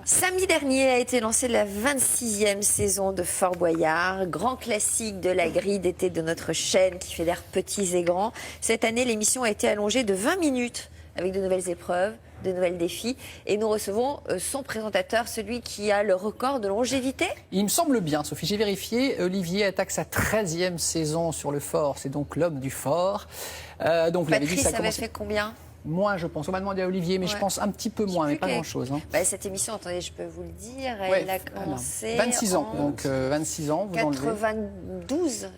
Samedi dernier a été lancée la 26e saison de Fort Boyard, grand classique de la grille d'été de notre chaîne qui fédère petits et grands. Cette année, l'émission a été allongée de 20 minutes avec de nouvelles épreuves, de nouvelles défis. Et nous recevons son présentateur, celui qui a le record de longévité. Il me semble bien, Sophie, j'ai vérifié. Olivier attaque sa 13e saison sur le Fort. C'est donc l'homme du Fort. Donc, Patrice avait fait combien ? Moins, je pense. On m'a demandé à Olivier, mais je pense un petit peu moins, mais pas grand-chose. Hein. Cette émission, attendez, je peux vous le dire, elle a commencé 26 ans, donc 26 ans, vous 92,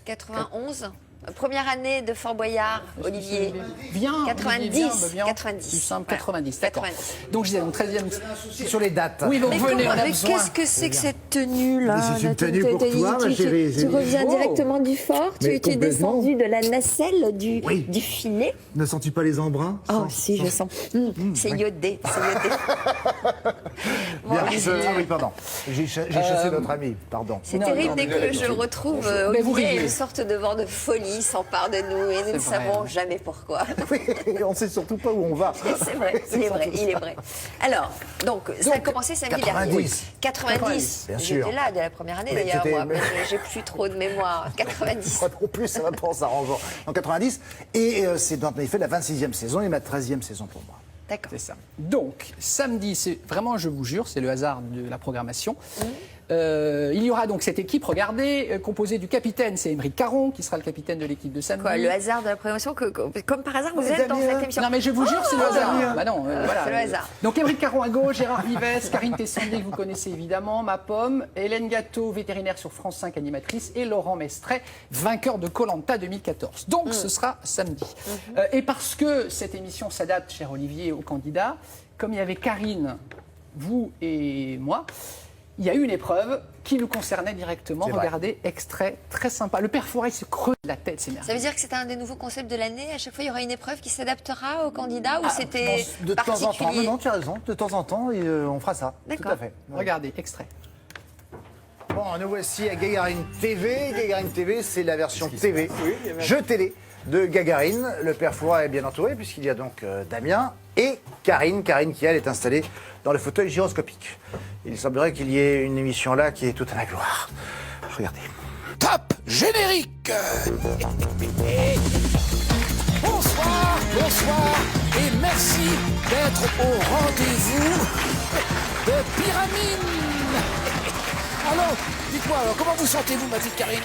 91. Première année de Fort Boyard, Olivier. Bien, 90, bien, 90. Plus simple, 90, d'accord. 90. Donc je disais, donc 13e. Sur les dates. Oui, vous venez, on a besoin. Qu'est-ce que c'est que cette tenue-là? C'est une tenue pour toi, ma chérie. Tu reviens directement du fort, tu es complètement. descendu de la nacelle du filet. Ne sens-tu pas les embruns? Oh, si, je sens. C'est iodé, c'est iodé. Oui, pardon. J'ai chassé notre ami, pardon. C'est terrible, dès que je retrouve Olivier, une sorte de vent de folie s'empare de nous et nous ne savons jamais pourquoi. Oui, on ne sait surtout pas où on va. C'est vrai, il est vrai. Alors, donc ça a commencé samedi dernier. 90. Bien sûr. J'étais là de la première année d'ailleurs, moi, mais j'ai plus trop de mémoire. 90. Pas non plus, ça va pas en s'arrangeant. En 90, et c'est en effet la 26e saison et ma 13e saison pour moi. D'accord. C'est ça. Donc, samedi, c'est vraiment, je vous jure, c'est le hasard de la programmation. Il y aura donc cette équipe, regardez, composée du capitaine, c'est Émeric Caron, qui sera le capitaine de l'équipe de samedi. Quoi, le hasard de la promotion, comme par hasard, vous êtes dans cette émission. Non, mais je vous jure, c'est le hasard. Bah non, voilà. C'est le hasard. Donc, Émeric Caron à gauche, Gérard Vives, Karine Tessandé, que vous connaissez évidemment, Ma Pomme, Hélène Gâteau, vétérinaire sur France 5, animatrice, et Laurent Mestret, vainqueur de Koh-Lanta 2014. Donc, ce sera samedi. Et parce que cette émission s'adapte, cher Olivier, aux candidats, comme il y avait Karine, vous et moi, il y a eu une épreuve qui nous concernait directement. Regardez, extrait très sympa. Le père Fouret se creuse la tête, c'est merveilleux. Ça veut dire que c'est un des nouveaux concepts de l'année. À chaque fois, il y aura une épreuve qui s'adaptera aux candidats ou c'était De temps en temps, particulier? non, tu as raison. De temps en temps, on fera ça. Tout D'accord. à fait. Regardez, extrait. Bon, nous voici à Gagarine TV. Gagarine TV, c'est la version TV, jeu télé de Gagarine. Le père Fouras est bien entouré puisqu'il y a donc Damien et Karine. Karine qui, elle, est installée dans le fauteuil gyroscopique. Il semblerait qu'il y ait une émission là qui est toute à la gloire. Regardez. Top générique. Bonsoir, bonsoir et merci d'être au rendez-vous de Pyramide. Alors, dites-moi, comment vous sentez-vous, ma petite Karine?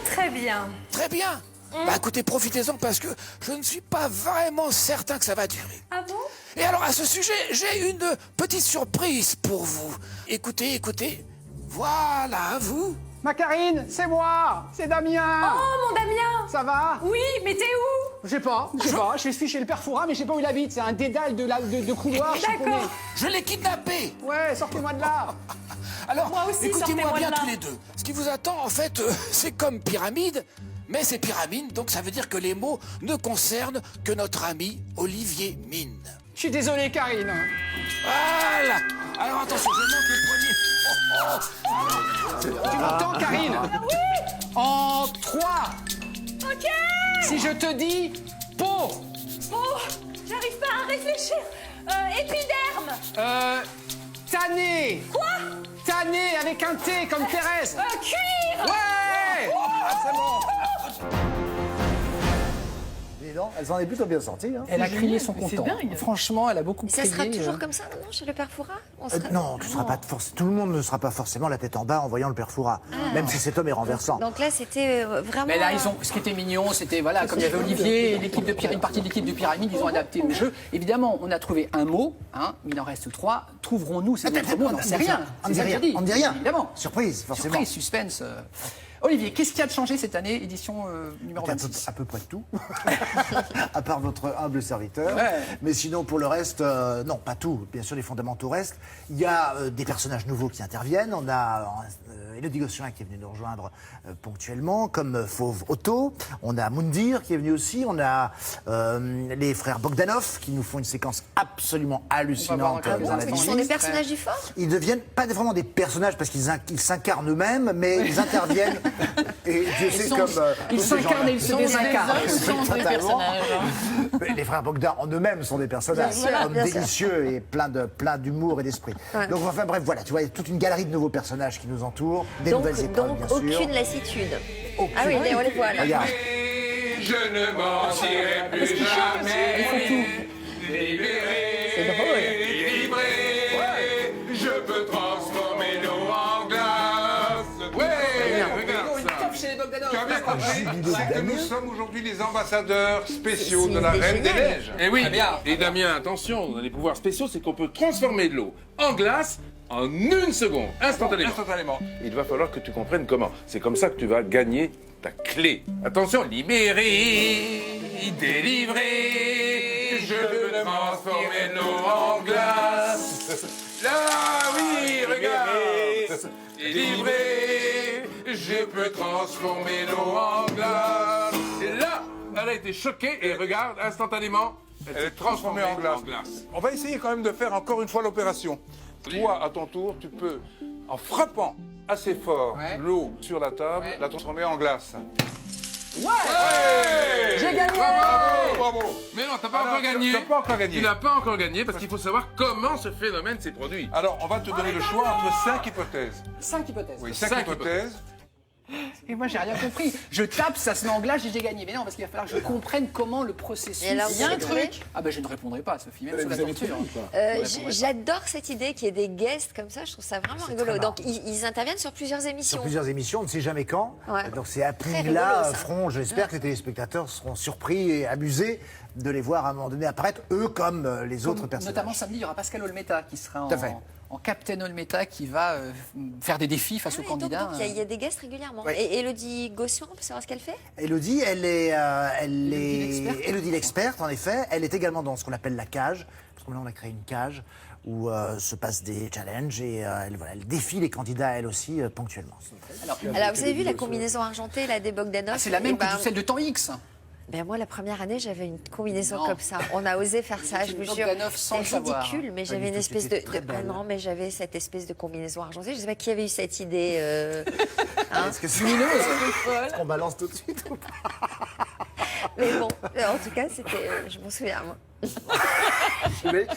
Très bien. Très bien. Bah écoutez, profitez-en parce que je ne suis pas vraiment certain que ça va durer. Ah bon? Et alors, à ce sujet, j'ai une petite surprise pour vous. Écoutez, écoutez. Voilà, vous. Ma Karine, c'est moi, c'est Damien. Oh, mon Damien! Ça va? Oui, mais t'es où? Je sais pas. Je suis chez le père Fouras, mais je sais pas où il habite. C'est un dédale de couloir. D'accord. Je l'ai kidnappé. Ouais, sortez-moi de là. Alors, Moi aussi, écoutez-moi sortez-moi bien de là. tous les deux. Ce qui vous attend, en fait, c'est comme pyramide, mais c'est pyramide, donc ça veut dire que les mots ne concernent que notre ami Olivier Mine. Je suis désolé, Karine. Voilà. Alors attention, je monte le premier. Tu m'entends, Karine? Oui! En 3. Ok! Si je te dis peau. Oh, j'arrive pas à réfléchir. Épiderme! Tanné. Quoi? Tanné avec un T comme Thérèse. Cuir! Ouais. C'est bon. Dis donc, elles en est plutôt bien sorties. Hein. Elle a crié son content. Franchement, elle a beaucoup Ça crié. sera toujours comme ça, non, chez le père Fouras? Non, tout le monde ne sera pas forcément la tête en bas en voyant le père Fouras, même si cet homme est renversant. Donc là, c'était vraiment... Mais là, ce qui était mignon, c'était, voilà, comme il y avait Olivier et une partie de l'équipe de Pyramide, ils ont adapté le jeu. Évidemment, on a trouvé un mot, hein, mais il en reste 3. Trouverons-nous ces autres mots? On n'en sait rien. On ne dit rien. Évidemment. Surprise, forcément. Surprise, suspense. Olivier, qu'est-ce qui a changé cette année, édition numéro 26? À peu près tout, à part votre humble serviteur. Ouais. Mais sinon, pour le reste, non, pas tout. Bien sûr, les fondamentaux restent. Il y a des personnages nouveaux qui interviennent. On a Élodie Gossuin qui est venue nous rejoindre ponctuellement, comme Fauve Otto. On a Moundir qui est venu aussi. On a les frères Bogdanov qui nous font une séquence absolument hallucinante. Ils sont des personnages du fort? Ils deviennent pas vraiment des personnages parce qu'ils s'incarnent eux-mêmes, mais ils interviennent Et Dieu sait comme. Ils s'incarnent et ils se désincarnent. sont des personnages. Mais les frères Bogdan en eux-mêmes sont des personnages, Voilà, hommes bien sûr. délicieux et plein d'humour et d'esprit. Ouais. Donc enfin bref, voilà, tu vois, il y a toute une galerie de nouveaux personnages qui nous entourent, des nouvelles épreuves, Donc bien sûr. aucune lassitude. Aucune. Ah oui, mais on les voit là. Regarde. Je ne mentirai plus jamais. Libéré, C'est drôle. délivré, je peux transformer l'eau en glace. Ouais, regarde ça. Tu as bien compris que nous sommes aujourd'hui les ambassadeurs spéciaux de la C'est Reine des génial. Neiges. Et oui, et Damien, attention, on a des pouvoirs spéciaux, c'est qu'on peut transformer de l'eau en glace en 1 seconde, instantanément. Instantanément. Il va falloir que tu comprennes comment. C'est comme ça que tu vas gagner ta clé. Attention, libéré, délivré, je veux transformer l'eau en glace. Là, oui, regarde. Délivré, je peux transformer l'eau en glace. Et là, elle a été choquée et regarde, instantanément, Elle est transformée en glace. On va essayer quand même de faire encore une fois l'opération. Toi, à ton tour, tu peux, en frappant assez fort Ouais. l'eau sur la table, Ouais. la transformer en glace. Ouais. J'ai gagné. Bravo, bravo. Mais non, t'as pas Alors, encore gagné. tu n'as pas encore gagné. Tu n'as pas encore gagné parce qu'il faut savoir comment ce phénomène s'est produit. Alors, on va te donner le choix entre 5 hypothèses. 5 hypothèses. Oui, 5 Cinq hypothèses. Et moi, j'ai rien compris. Je tape, ça se met en glace et j'ai gagné. Mais non, parce qu'il va falloir que je comprenne comment le processus. Et là, Il y a un vous truc. savez Ah ben, je ne répondrai pas, Sophie, même sous la torture. J'adore cette idée qu'il y ait des guests comme ça, je trouve ça vraiment rigolo. très marrant. Donc ils interviennent sur plusieurs émissions. Sur plusieurs émissions, on ne sait jamais quand. Ouais. Donc c'est à Très là, rigolo, ça. front. J'espère que les téléspectateurs seront surpris et amusés de les voir à un moment donné apparaître, eux comme les autres personnages. Notamment samedi, il y aura Pascal Olmeta qui sera Tout à fait. en Captain Olmeta qui va faire des défis face Ah aux oui, donc candidats. il y a des guests régulièrement. Ouais. Et Élodie Gossuin, on peut savoir ce qu'elle fait? Elodie, l'experte. Elodie l'experte, en effet. Elle est également dans ce qu'on appelle la cage. Parce que là, on a créé une cage où se passent des challenges et elle défie les candidats, elle aussi, ponctuellement. Alors vous avez vu la combinaison argentée là, des Bogdanov? Ah, c'est la même Eh ben, que celle de temps X. Ben moi, la première année, j'avais une combinaison Non. comme ça. On a osé faire ça, je vous jure. Bogdanov sans le C'est savoir. ridicule, mais Pas j'avais du une tout, espèce de... c'était très Ah belle. non, mais j'avais cette espèce de combinaison argentée. Je ne sais pas qui avait eu cette idée. Est-ce que c'est Lumineuse. qu'on balance tout de suite ou pas? Mais bon, en tout cas, c'était... je m'en souviens, moi.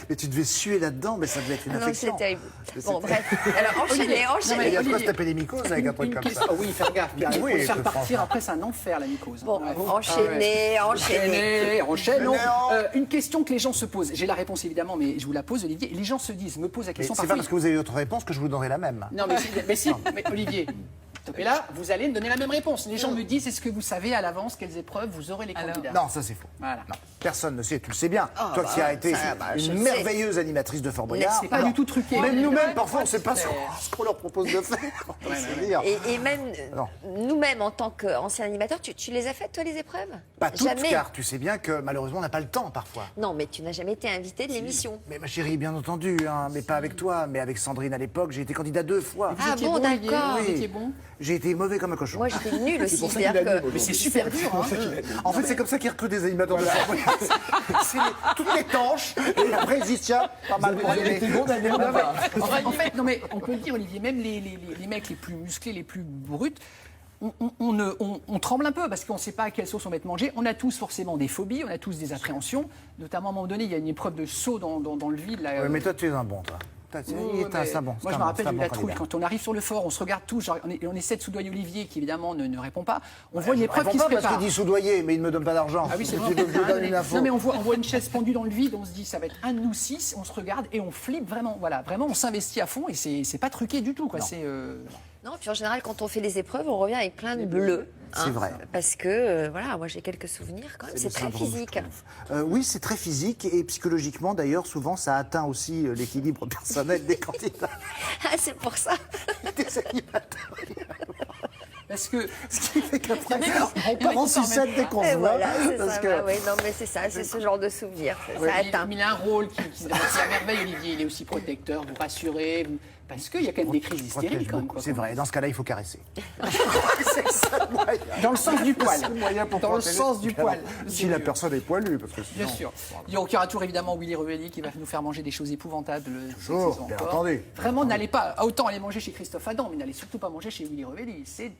Mais tu devais suer là-dedans, mais ça devait être une Ah non, infection. c'est terrible. Mais Bon, c'est- bref. Alors, enchaînez. Et il y a de quoi Olivier. se taper les mycoses avec un truc Une comme question. ça. Oui, faire gaffe. Pierre, il faut Oui, le faire écoute, partir. franchement. Après, c'est un enfer, la mycose. Bon, Ouais. enchaînez. Enchaînons. Mais Une question que les gens se posent. J'ai la réponse évidemment, mais je vous la pose, Olivier. Les gens se disent, me posent la Mais question c'est pas parfois. parce que vous avez votre réponse que je vous donnerai la même. Non, mais si, mais Olivier. Et là, vous allez me donner la même réponse. Les gens me disent, est-ce que vous savez à l'avance quelles épreuves vous aurez les candidats? Non, ça c'est faux. Voilà. Non, personne ne sait, tu le sais bien. Ah, Toi qui as été ça, bah, je une le sais. merveilleuse animatrice de Fort Boyard. C'est pas du tout truqué. Même Mais nous-mêmes, parfois, on ne sait pas ce qu'on leur propose de faire. C'est dire. Et même Non. nous-mêmes, en tant qu'anciens animateurs, tu les as faites, toi, les épreuves? Pas toutes, Jamais. car tu sais bien que malheureusement, on n'a pas le temps parfois. Non, mais tu n'as jamais été invité de l'émission. Mais ma chérie, bien entendu, hein, mais pas avec toi, mais avec Sandrine à l'époque, j'ai été candidat 2 fois. Vous Ah étiez bon, Olivier d'accord. Vous étiez bon. J'ai été mauvais comme un cochon. Moi, j'étais nulle aussi. pour ça c'est-à-dire qu'il a que- dit, Mais c'est super dur. Hein. En fait, c'est comme ça qu'ils recrutent des animateurs de Fort Boyard. C'est toutes les tanches, et après ils disent tiens, pas mal pour aimer. En fait, non mais on peut le dire, Olivier, même les mecs les plus musclés, les plus bruts, on tremble un peu parce qu'on ne sait pas à quelle sauce on va être mangé. On a tous forcément des phobies, on a tous des appréhensions. Notamment à un moment donné, il y a une épreuve de saut dans le vide. Là, Ouais, mais toi, tu es un bon, toi. C'est un bon. Moi, je me rappelle de la trouille. Quand on arrive sur le fort, on se regarde tous, genre, on essaie de soudoyer Olivier, qui évidemment ne répond pas. On voit une épreuve qui se pas parce prépare. qu'il dit soudoyer, mais il ne me donne pas d'argent. Ah oui, c'est Je vrai. donne une info. Non, mais on voit une chaise pendue dans le vide, on se dit ça va être un de nous 6, on se regarde et on flippe vraiment. Voilà, vraiment, on s'investit à fond et c'est pas truqué du tout. Quoi. C'est Non, puis en général, quand on fait les épreuves, on revient avec plein de bleus. C'est vrai. Parce que, voilà, moi j'ai quelques souvenirs quand même. C'est le très syndrome, physique. je trouve. Oui, c'est très physique et psychologiquement d'ailleurs, souvent ça atteint aussi l'équilibre personnel des candidats, Ah, c'est pour ça. des animateurs. parce que Ce qui fait qu'après, Il y en a qui on part en s'en remettent sucette dès qu'on Et se voit. voilà, c'est parce ça. que- Bah oui, non, mais c'est ça, c'est ce genre de souvenir. Ça atteint. il a un rôle qui à merveille, Olivier. Il est aussi protecteur, vous rassurez, parce qu'il y a quand même des crises Protège hystériques. Quand même, beaucoup. quoi. C'est vrai, dans ce cas-là, il faut caresser. C'est ça le moyen. Dans le sens du poil. C'est le moyen pour Dans le protéger. sens du poil. Si la personne est poilue, parce que Bien sinon... sûr. Il y aura toujours évidemment Willy Revelli qui va nous faire manger des choses épouvantables. cette Toujours, saison bien encore. entendu. Vraiment, n'allez pas. Autant aller manger chez Christophe Adam, mais n'allez surtout pas manger chez Willy Revelli. C'est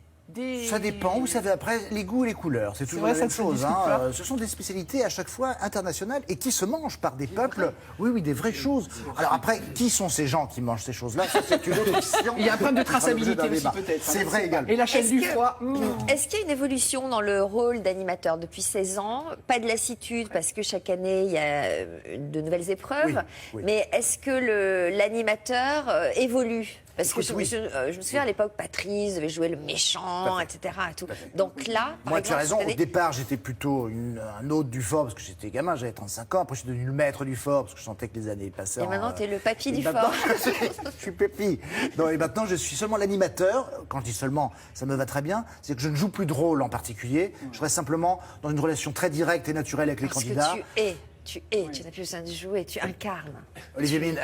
Ça dépend, vous savez, après, les goûts et les couleurs, c'est toujours vrai, la même ça ne se chose. discute Hein. pas. Ce sont des spécialités à chaque fois internationales et qui se mangent par des peuples. Oui, des vraies choses. Alors après, qui sont ces gens qui mangent ces choses-là? Ça, c'est une autre question. Il y a un problème de On fera l'objet traçabilité d'un aussi débat. peut-être. C'est vrai également. Et la chaîne Est-ce du que- foie. Est-ce qu'il y a une évolution dans le rôle d'animateur depuis 16 ans? Pas de lassitude parce que chaque année il y a de nouvelles épreuves. Oui. Mais est-ce que l'animateur évolue? Parce que Écoute, je me souviens à l'époque, Patrice devait jouer le méchant, etc. et tout. Donc là, par Moi, tu as exemple, raison. cette Au année- départ, j'étais plutôt un hôte du fort parce que j'étais gamin, j'avais 35 ans. Après, je suis devenu le maître du fort parce que je sentais que les années passaient. Et maintenant, tu es le papy du maintenant, fort. je suis pépi. Non, et maintenant, je suis seulement l'animateur. Quand je dis seulement, ça me va très bien. C'est que je ne joue plus de rôle en particulier. Je reste simplement dans une relation très directe et naturelle avec les Parce candidats. que tu n'as plus besoin de jouer, tu incarnes. Olivier Mine,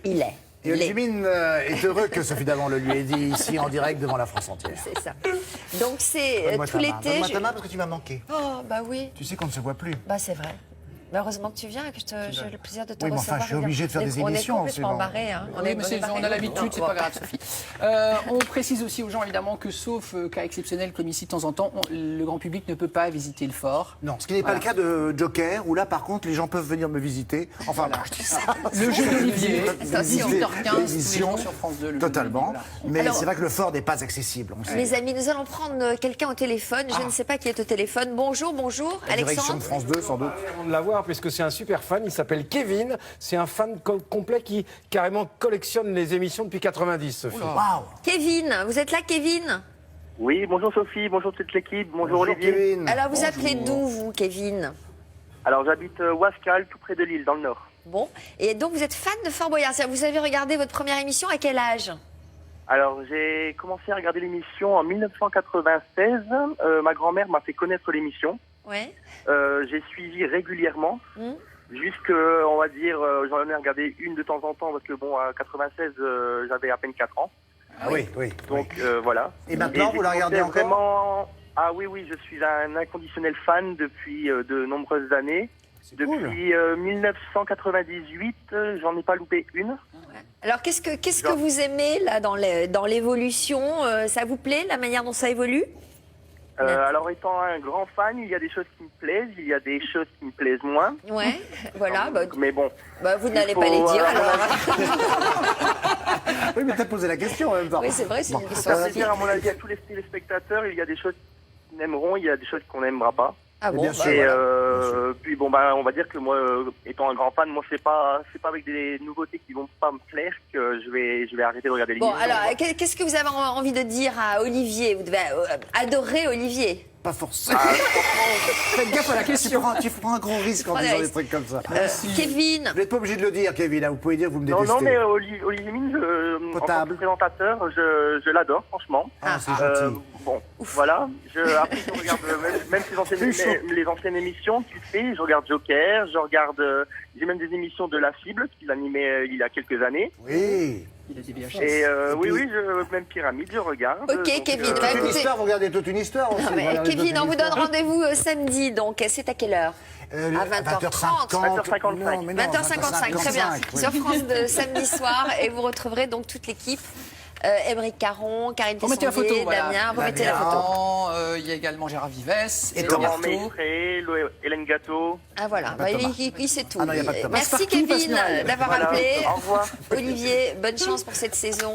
Il est. Et Olivier Mine est heureux que Sophie Davant le lui ait dit ici en direct devant la France entière. C'est ça. Donc c'est Donne-moi tout ta main. l'été. Donne-moi ta main parce que tu m'as manqué. Oh, bah oui. Tu sais qu'on ne se voit plus. Bah c'est vrai. Bah, heureusement que tu viens et que j'ai le plaisir de te Oui, mais recevoir. enfin, je suis obligé de faire des émissions, On est complètement c'est barrés. Hein. Oui, mais on a barrés. l'habitude, c'est pas grave, Sophie. On précise aussi aux gens, évidemment, que sauf cas exceptionnel comme ici de temps en temps, le grand public ne peut pas visiter le fort. Non, ce qui n'est pas le cas de Joker, où là, par contre, les gens peuvent venir me visiter. Enfin, quand je dis ça, Le jeu d'Olivier, Attention. 18h15, l'émission, sur France 2. le jeu totalement. d'Olivier, voilà. Mais Alors- c'est vrai que le fort n'est pas accessible. On le sait. Mes amis, nous allons prendre quelqu'un au téléphone. Je ne sais pas qui est au téléphone. Bonjour. La direction de Alexandre. France 2, sans doute. Avant de l'avoir, puisque c'est un super fan, il s'appelle Kevin. C'est un fan complet qui carrément collectionne les émissions depuis 90, Sophie. Waouh. Kevin, vous êtes là, Kevin? Oui, bonjour Sophie, bonjour toute l'équipe, bonjour Olivier. Kevin. Alors vous appelez d'où, vous, Kevin? Alors j'habite Wascal, tout près de Lille, dans le Nord. Bon. Et donc vous êtes fan de Fort Boyard. C'est-à-dire, vous avez regardé votre première émission à quel âge? Alors j'ai commencé à regarder l'émission en 1996. Ma grand-mère m'a fait connaître l'émission. Ouais. J'ai suivi régulièrement. Hmm. Jusque, on va dire, j'en ai regardé une de temps en temps parce que bon, à 96, j'avais à peine 4 ans. Ah oui. Donc voilà. Et maintenant, j'ai vous la regardez commencé encore vraiment... Ah oui, je suis un inconditionnel fan depuis de nombreuses années. Depuis 1998, j'en ai pas loupé une. Alors qu'est-ce que vous aimez là dans l'évolution? Ça vous plaît, la manière dont ça évolue? Alors étant un grand fan, il y a des choses qui me plaisent, il y a des choses qui me plaisent moins. Ouais. Voilà. Mais bon. Vous n'allez faut, pas les dire. Alors. Oui, mais t'as posé la question en même temps. Oui, c'est vrai, c'est une question. Ça veut dire, à mon avis, à tous les téléspectateurs, il y a des choses qu'on aimeront, il y a des choses qu'on n'aimera pas. Ah bon, bien sûr. Et voilà. puis bon, on va dire que moi, étant un grand fan, moi c'est pas avec des nouveautés qui vont pas me plaire que je vais arrêter de regarder l'émission. Bon, alors, qu'est-ce que vous avez envie de dire à Olivier? Vous devez adorer Olivier. Pas forcément. Faites gaffe à la question. Tu prends un gros risque en Prends disant des des trucs comme ça. Kevin. Vous n'êtes pas obligé de le dire, Kevin. Hein. Vous pouvez dire que vous me détestez. Non, mais Olivier Mine, en tant que Potable. présentateur, je l'adore, franchement. Ah, c'est gentil. Bon, voilà. Après, je regarde même les anciennes émissions qu'il fait. Je regarde Joker, j'ai même des émissions de La Cible qu'il animait il y a quelques années. Oui. Il a des VHS. Et même Pyramide, je regarde. Ok, Donc, Kevin, Toute une écoutez- histoire, vous regardez toute une histoire aussi. Non, mais Vous regardez toute Kevin, une on vous donne histoire. rendez-vous samedi, donc c'est à quelle heure? À 20h30. 20h55. Non, mais non, 20h55, très bien. 20h55, oui. Sur France de samedi soir, et vous retrouverez donc toute l'équipe. Émeric Caron, Karine Remettez la photo, Tessonnier, voilà. Damien, remettez la photo. Il y a également Gérard Vives. Et Laurent Gâteau. Mestré, Hélène Gâteau. Ah voilà, Pas Thomas. il sait tout. Ah non, il y a pas de Thomas. Merci Passe-partout, Kevin passe Noël. d'avoir Voilà. appelé. Au revoir. Olivier, bonne chance pour cette saison.